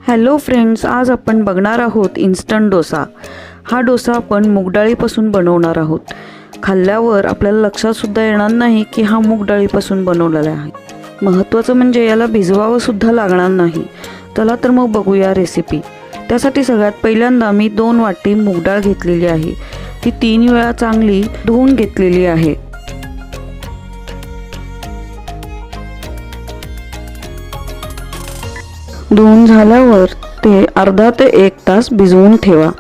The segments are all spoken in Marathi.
हॅलो फ्रेंड्स, आज आपण बघणार आहोत इन्स्टंट डोसा। हा डोसा आपण मूग डाळीपासून बनवणार आहोत। खाल्ल्यावर आपल्याला लक्षात सुद्धा येणार नाही की हा मूग डाळीपासून बनवलेला आहे। महत्त्वाचं म्हणजे याला भिजवावं सुद्धा लागणार नाही। चला तर मग बघूया रेसिपी। त्यासाठी सगळ्यात पहिल्यांदा मी 2 वाटी मूग डाळ घेतलेली आहे। ती 3 वेळा चांगली धुवून घेतलेली आहे। धुवून झाल्यावर ते अर्धा ते 1 तास भिजवून ठेवा।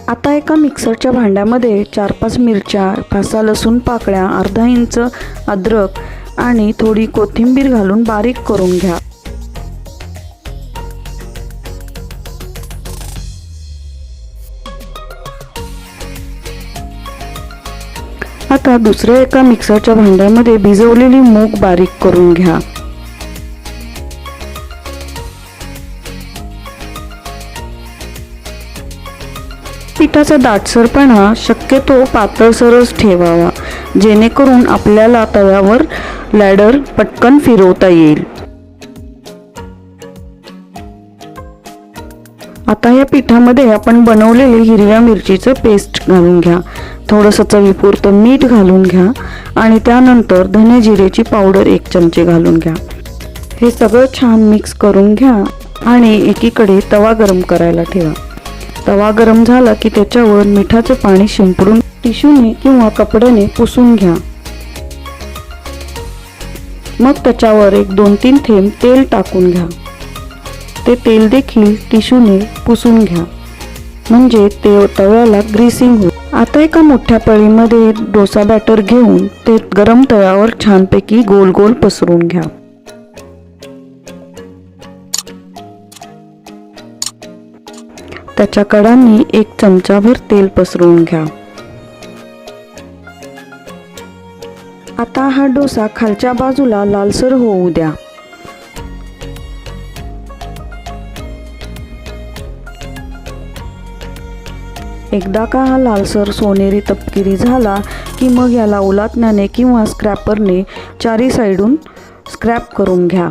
आता एका मिक्सरच्या भांड्यामध्ये 4-5 मिरच्या, 5-6 लसूण पाकळ्या, अर्धा इंच अद्रक आणि थोडी कोथिंबीर घालून बारीक करून घ्या। आता दुसऱ्या एका मिक्सरच्या भांड्यामध्ये भिजवलेली मूग बारीक करून घ्या। पिठाचा दाटसरपणा शक्यतो पातळसरच ठेवावा, जेणेकरून आपल्याला तव्यावर लॅडर पटकन फिरवता येईल। आता या पिठामध्ये आपण बनवलेले हिरव्या मिरचीचं पेस्ट घालून घ्या। थोडंसं चवीपुरतं मीठ घालून घ्या आणि त्यानंतर धने जिरेची पावडर 1 चमचे घालून घ्या। हे सगळं छान मिक्स करून घ्या आणि एकीकडे तवा गरम करायला ठेवा। तवा गरम झाला की त्याच्यावर मिठाचे पाणी शिंपडून टिश्यूने किंवा कपड्याने पुसून घ्या। मग त्याच्यावर 1-2-3 थेंब तेल टाकून घ्या। ते तेल देखील टिश्यूने पुसून घ्या, म्हणजे ते तव्याला ग्रीसिंग होईल। आता एका मोठ्या पळीमध्ये डोसा बॅटर घेऊन ते गरम तव्यावर छानपैकी गोल गोल पसरून घ्या। त्याच्या कडांनी 1 चमचाभर तेल पसरवून घ्या। आता हा डोसा खालच्या बाजूला लालसर होऊ द्या। एकदा का हा लालसर सोनेरी तपकिरी झाला की मग याला उलटण्याने किंवा स्क्रॅपरने चारी साइडून स्क्रॅप करून घ्या।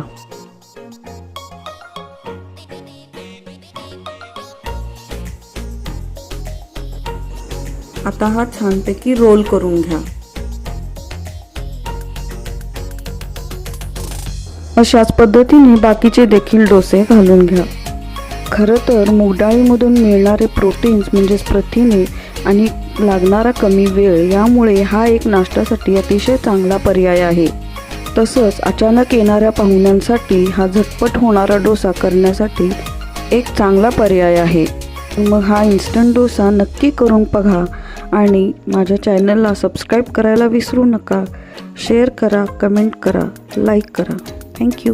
आता हा छानपैकी रोल करून घ्या। अशाच पद्धतीने बाकीचे देखील डोसे घालून घ्या। खरं तर मूग डाळीमधून मिळणारे प्रोटीन्स म्हणजेच प्रथिने आणि लागणारा कमी वेळ यामुळे हा एक नाश्त्यासाठी अतिशय चांगला पर्याय आहे। तसंच अचानक येणाऱ्या पाहुण्यांसाठी हा झटपट होणारा डोसा करण्यासाठी एक चांगला पर्याय आहे। मग हा इन्स्टंट डोसा नक्की करून बघा आणि माझ्या चॅनलला सबस्क्राईब करायला विसरू नका। शेअर करा, कमेंट करा, लाईक करा। थँक्यू।